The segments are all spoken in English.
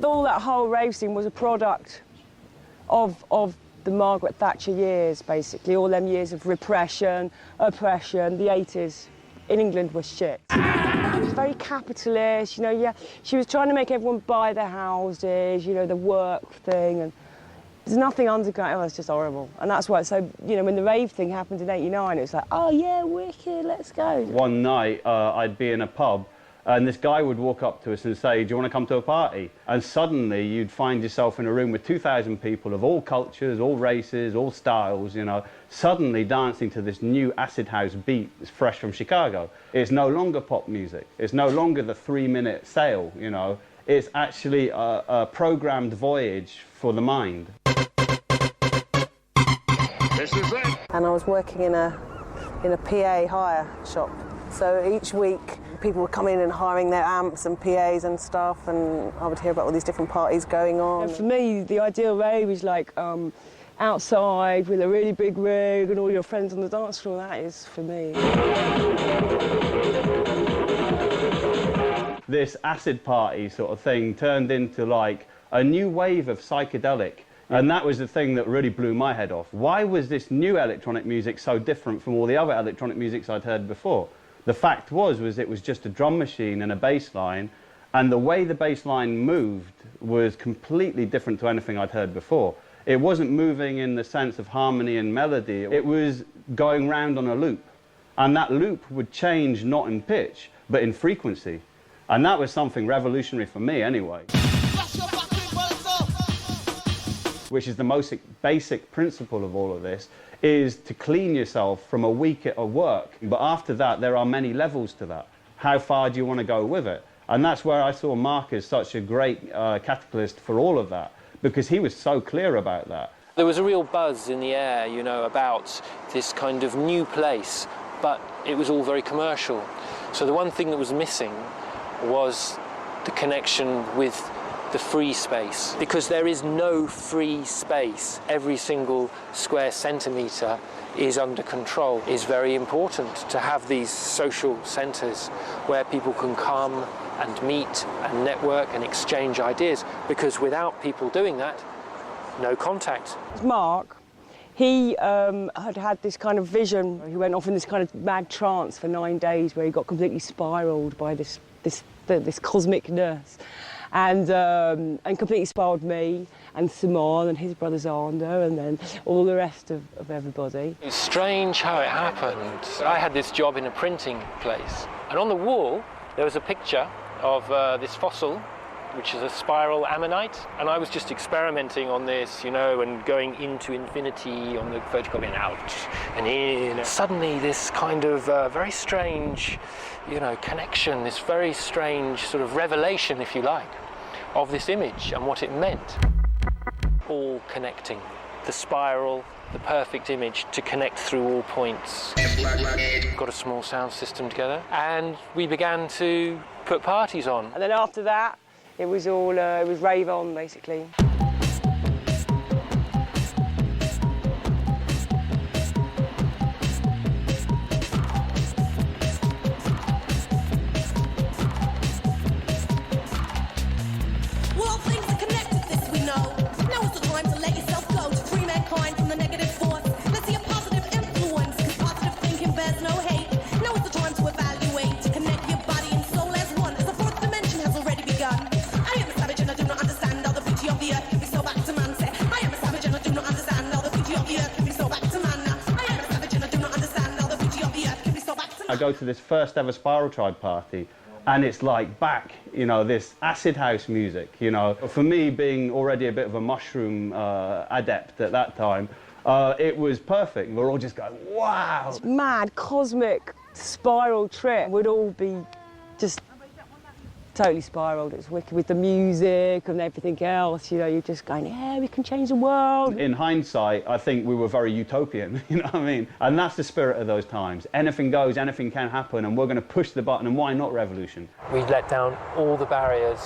all that whole rave scene was a product of the Margaret Thatcher years, basically. All them years of repression, oppression. The 80s in England was shit. It was very capitalist, you know, yeah. She was trying to make everyone buy their houses, you know, the work thing, and there's nothing underground. Oh, it's just horrible. And that's why, so, you know, when the rave thing happened in '89, it was like, oh yeah, wicked, let's go. One night, I'd be in a pub, and this guy would walk up to us and say, do you want to come to a party? And suddenly you'd find yourself in a room with 2,000 people of all cultures, all races, all styles, you know, suddenly dancing to this new acid house beat that's fresh from Chicago. It's no longer pop music. It's no longer the 3-minute sale, you know. It's actually a programmed voyage for the mind. This is it. And I was working in a PA hire shop. So each week, people would come in and hiring their amps and PAs and stuff, and I would hear about all these different parties going on. And for me, the ideal rave is like outside with a really big rig and all your friends on the dance floor. That is for me. This acid party sort of thing turned into like a new wave of psychedelic. And that was the thing that really blew my head off. Why was this new electronic music so different from all the other electronic musics I'd heard before? The fact was it was just a drum machine and a bass line, and the way the bass line moved was completely different to anything I'd heard before. It wasn't moving in the sense of harmony and melody. It was going round on a loop. And that loop would change not in pitch, but in frequency. And that was something revolutionary for me anyway. Which is the most basic principle of all of this, is to clean yourself from a week at work. But after that, there are many levels to that. How far do you want to go with it? And that's where I saw Mark as such a great catalyst for all of that, because he was so clear about that. There was a real buzz in the air, you know, about this kind of new place, but it was all very commercial. So the one thing that was missing was the connection with the free space, because there is no free space. Every single square centimetre is under control. It's very important to have these social centres where people can come and meet and network and exchange ideas, because without people doing that, no contact. Mark, he had this kind of vision. He went off in this kind of mad trance for 9 days where he got completely spiralled by this cosmic nurse. And completely spiraled me and Simon and his brother Zander and then all the rest of everybody. It's strange how it happened. I had this job in a printing place, and on the wall there was a picture of this fossil, which is a spiral ammonite, and I was just experimenting on this, you know, and going into infinity on the photocopy and out and in. Suddenly this kind of very strange, you know, connection, this very strange sort of revelation, if you like, of this image and what it meant. All connecting. The spiral, the perfect image to connect through all points. Got a small sound system together, and we began to put parties on. And then after that, it was all, it was rave on, basically. I go to this first ever Spiral Tribe party, and it's like back, you know, this acid house music, you know. For me, being already a bit of a mushroom adept at that time, it was perfect. We're all just going, wow! This mad, cosmic spiral trip would all be just totally spiraled. It's wicked with the music and everything else, you know, you're just going, yeah, we can change the world. In hindsight, I think we were very utopian, you know what I mean? And that's the spirit of those times. Anything goes, anything can happen, and we're going to push the button, and why not revolution? We let down all the barriers.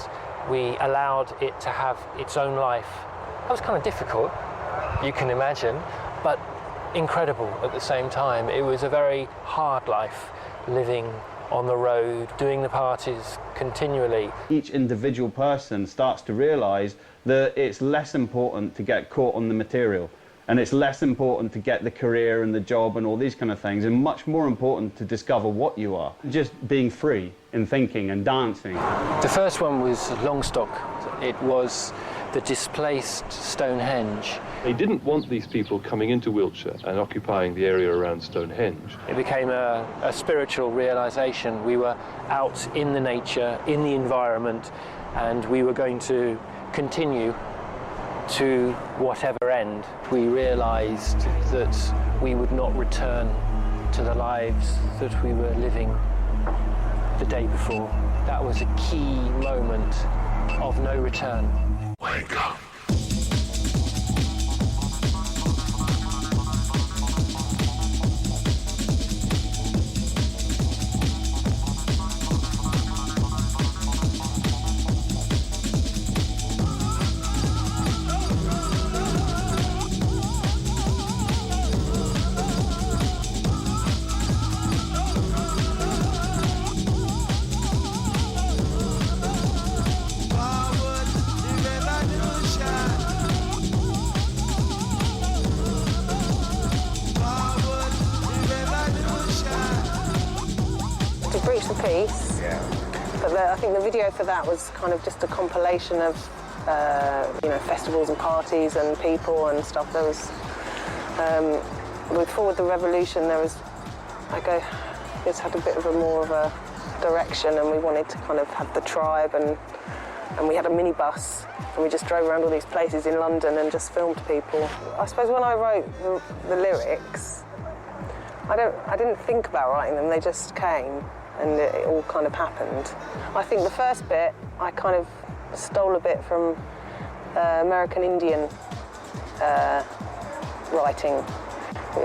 We allowed it to have its own life. That was kind of difficult, you can imagine, but incredible at the same time. It was a very hard life, living on the road, doing the parties continually. Each individual person starts to realise that it's less important to get caught on the material, and it's less important to get the career and the job and all these kind of things, and much more important to discover what you are. Just being free in thinking and dancing. The first one was Longstock. It was the displaced Stonehenge. They didn't want these people coming into Wiltshire and occupying the area around Stonehenge. It became a spiritual realisation. We were out in the nature, in the environment, and we were going to continue to whatever end. We realised that we would not return to the lives that we were living the day before. That was a key moment of no return. Wake up. Breach the Peace, but I think the video for that was kind of just a compilation of you know, festivals and parties and people and stuff. There was with Forward the Revolution, there was just had a bit of a more of a direction, and we wanted to kind of have the tribe, and we had a minibus, and we just drove around all these places in London and just filmed people. I suppose when I wrote the lyrics, I didn't think about writing them, they just came. And it all kind of happened. I think the first bit, I kind of stole a bit from American Indian writing.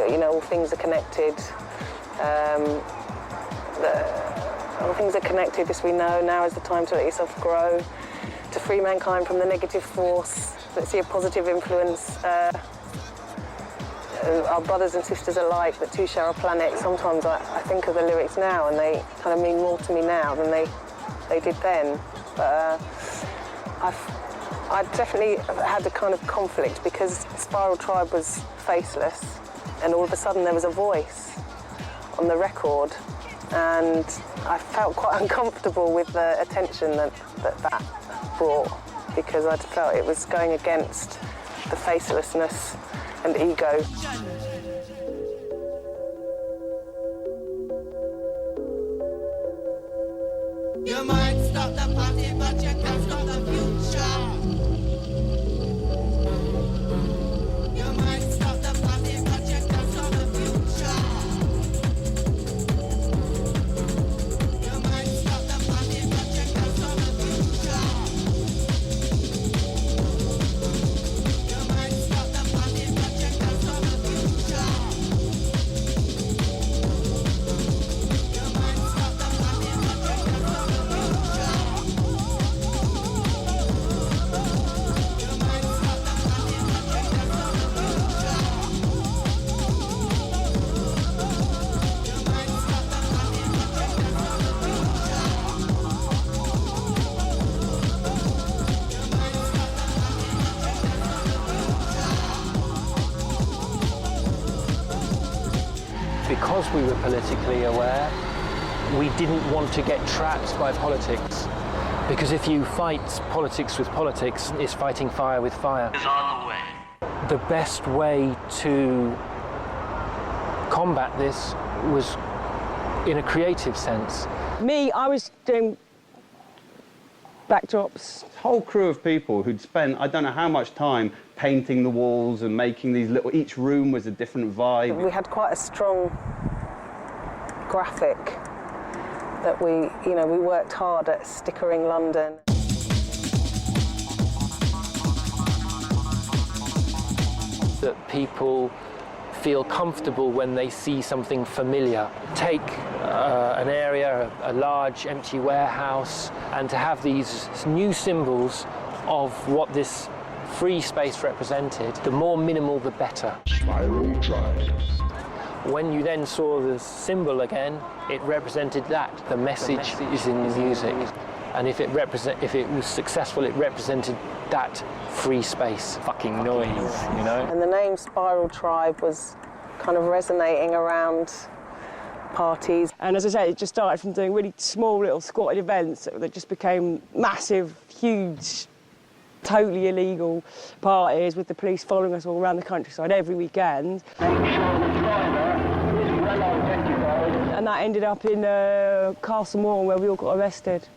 You know, all things are connected. All things are connected, this we know. Now is the time to let yourself grow, to free mankind from the negative force. Let's see a positive influence. Our brothers and sisters alike, that two share a planet. Sometimes I think of the lyrics now and they kind of mean more to me now than they did then. But I definitely had a kind of conflict because Spiral Tribe was faceless, and all of a sudden there was a voice on the record, and I felt quite uncomfortable with the attention that brought, because I felt it was going against the facelessness and ego. You might stop the party, but you can't stop the future. You might stop the party, but you can't stop the future. You might stop the party, but you can't stop the future. You might stop the party, but you can't stop the future. You might stop the party, but you can't stop the Because we were politically aware, we didn't want to get trapped by politics. Because if you fight politics with politics, it's fighting fire with fire. Is on the way. The best way to combat this was in a creative sense. Me, I was doing backdrops. Whole crew of people who'd spent, I don't know how much time painting the walls and making these little, each room was a different vibe. We had quite a strong graphic that we worked hard at stickering London. That people feel comfortable when they see something familiar. Take an area, a large empty warehouse, and to have these new symbols of what this free space represented, the more minimal the better. Spiral Tribe. When you then saw the symbol again, it represented that. The message is in the music. And if it was successful, it represented that free space, fucking noise, you know? And the name Spiral Tribe was kind of resonating around parties. And as I say, it just started from doing really small little squatted events that just became massive, huge, totally illegal parties with the police following us all around the countryside every weekend. And that ended up in Castle Moor, where we all got arrested.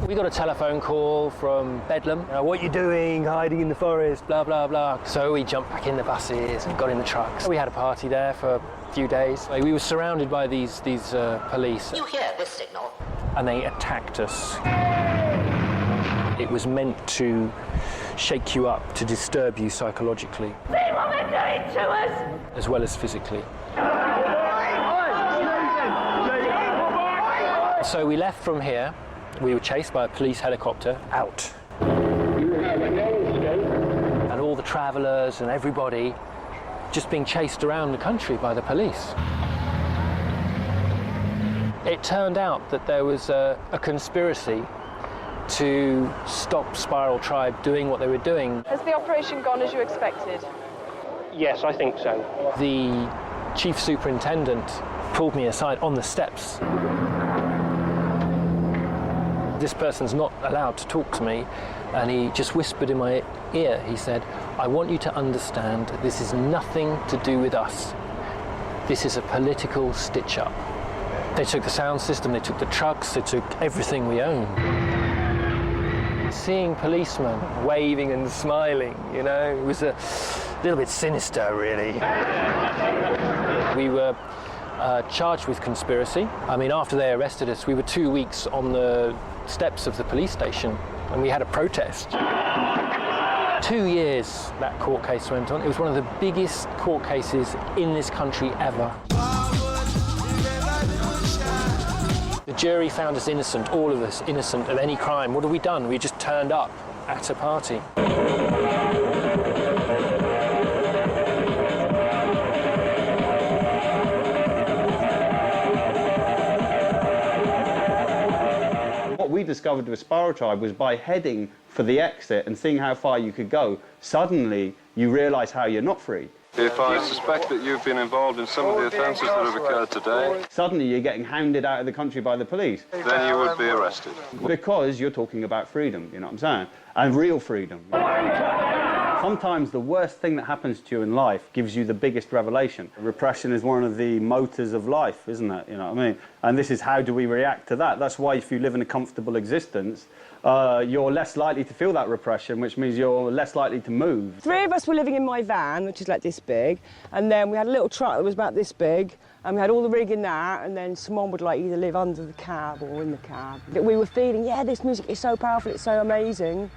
We got a telephone call from Bedlam. What are you doing, hiding in the forest, blah, blah, blah. So we jumped back in the buses and got in the trucks. We had a party there for a few days. We were surrounded by these police. You hear this signal? And they attacked us. It was meant to shake you up, to disturb you psychologically. See what they're doing to us! As well as physically. So we left from here. We were chased by a police helicopter out. And all the travellers and everybody just being chased around the country by the police. It turned out that there was a conspiracy to stop Spiral Tribe doing what they were doing. Has the operation gone as you expected? Yes, I think so. The chief superintendent pulled me aside on the steps. This person's not allowed to talk to me, and he just whispered in my ear. He said, I want you to understand this is nothing to do with us. This is a political stitch-up. They took the sound system, they took the trucks, they took everything we own. Seeing policemen waving and smiling, you know, it was a little bit sinister, really. We were charged with conspiracy. I mean, after they arrested us, we were 2 weeks on the steps of the police station, and we had a protest. 2 years that court case went on. It was one of the biggest court cases in this country ever. The jury found us innocent, all of us innocent of any crime. What have we done? We just turned up at a party. What we discovered with Spiral Tribe was by heading for the exit and seeing how far you could go, suddenly you realise how you're not free. If I suspect that you've been involved in some of the offences that have occurred today, Suddenly you're getting hounded out of the country by the police. then you would be arrested. Because you're talking about freedom, you know what I'm saying? And real freedom. Sometimes the worst thing that happens to you in life gives you the biggest revelation. Repression is one of the motors of life, isn't it? You know what I mean? And this is how do we react to that? That's why if you live in a comfortable existence, you're less likely to feel that repression, which means you're less likely to move. 3 of us were living in my van, which is like this big, and then we had a little truck that was about this big, and we had all the rig in that, and then someone would like either live under the cab or in the cab. We were feeling, yeah, this music is so powerful, it's so amazing.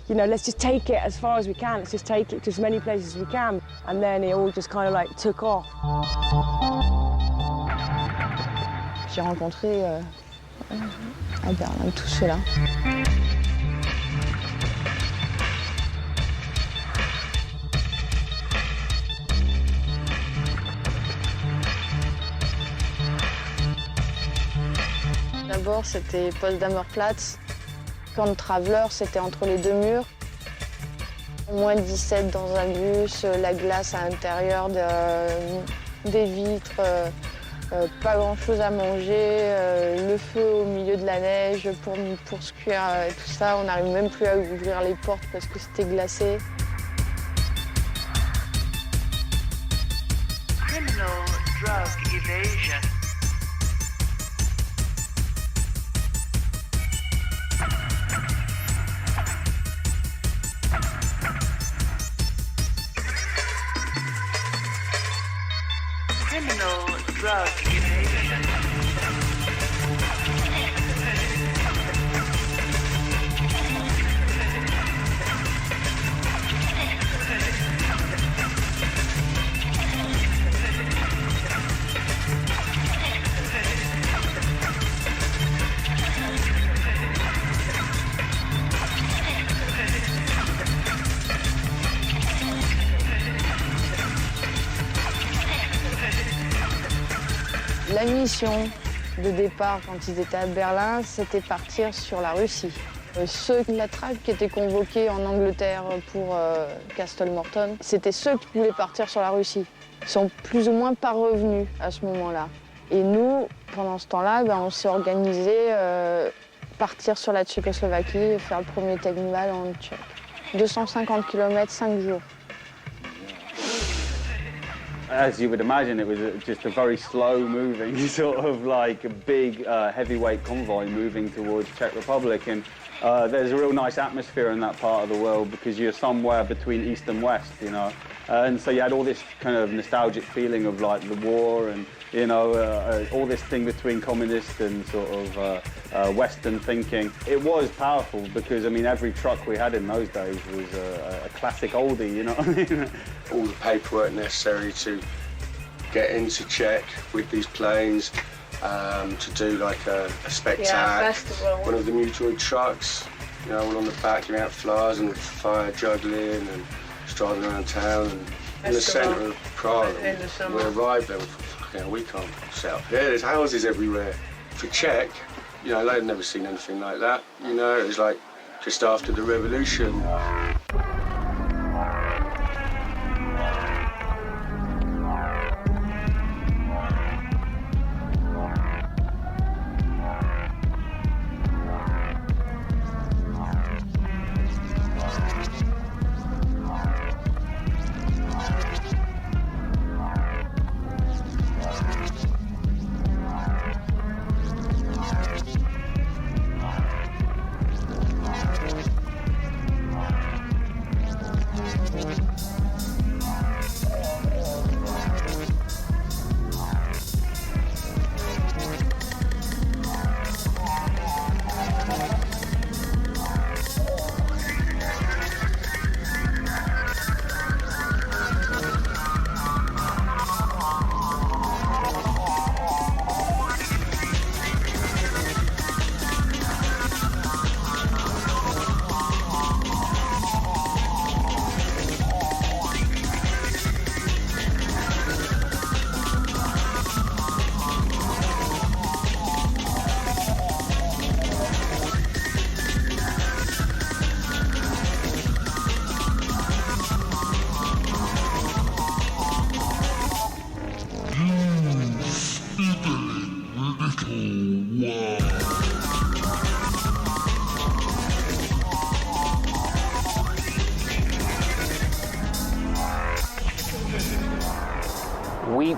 You know, let's just take it as far as we can, let's just take it to as many places as we can. And then it all just kind of like took off. J'ai rencontré à Berlin tout cela. D'abord, c'était Potsdamer-Platz. Camp Traveler, c'était entre les deux murs. Moins 17 dans un bus, la glace à l'intérieur, des vitres, pas grand-chose à manger, le feu au milieu de la neige pour se cuire et tout ça. On n'arrive même plus à ouvrir les portes parce que c'était glacé. Criminal drug evasion. Criminal drug evasion. La mission de départ, quand ils étaient à Berlin, c'était partir sur la Russie. Ceux de la traque qui étaient convoqués en Angleterre pour Castle Morton, c'était ceux qui voulaient partir sur la Russie. Ils sont plus ou moins pas revenus à ce moment-là. Et nous, pendant ce temps-là, on s'est organisé partir sur la Tchécoslovaquie et faire le premier Technival en Tchèque. 250 km, 5 jours. As you would imagine, it was just a very slow-moving, sort of like a big heavyweight convoy moving towards Czech Republic. And there's a real nice atmosphere in that part of the world because you're somewhere between east and west, you know. And so you had all this kind of nostalgic feeling of like the war and, you know, all this thing between communist and sort of Western thinking. It was powerful because, I mean, every truck we had in those days was a classic oldie, you know what I mean? All the paperwork necessary to get into Czech with these planes, to do like a spectacle. One of the Mutoid trucks, you know, all on the back, giving out flowers and fire juggling and driving around town. And in the centre of Prague, we arrived there, you know, we can't set up here, there's houses everywhere. For Czech, you know, they'd never seen anything like that. You know, it was like just after the revolution.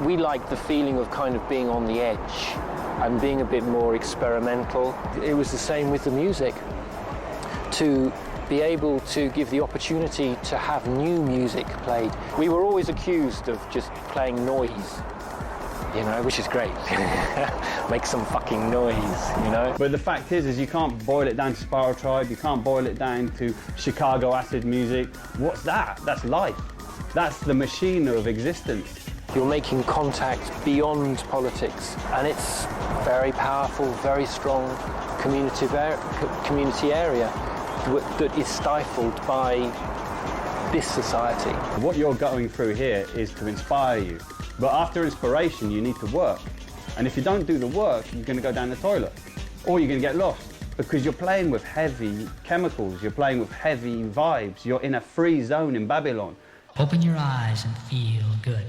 We like the feeling of kind of being on the edge and being a bit more experimental. It was the same with the music. To be able to give the opportunity to have new music played. We were always accused of just playing noise, you know, which is great. Make some fucking noise, you know? But the fact is you can't boil it down to Spiral Tribe, you can't boil it down to Chicago acid music. What's that? That's life. That's the machine of existence. You're making contact beyond politics, and it's very powerful, very strong community area that is stifled by this society. What you're going through here is to inspire you, but after inspiration you need to work, and if you don't do the work you're going to go down the toilet, or you're going to get lost, because you're playing with heavy chemicals, you're playing with heavy vibes, you're in a free zone in Babylon. Open your eyes and feel good.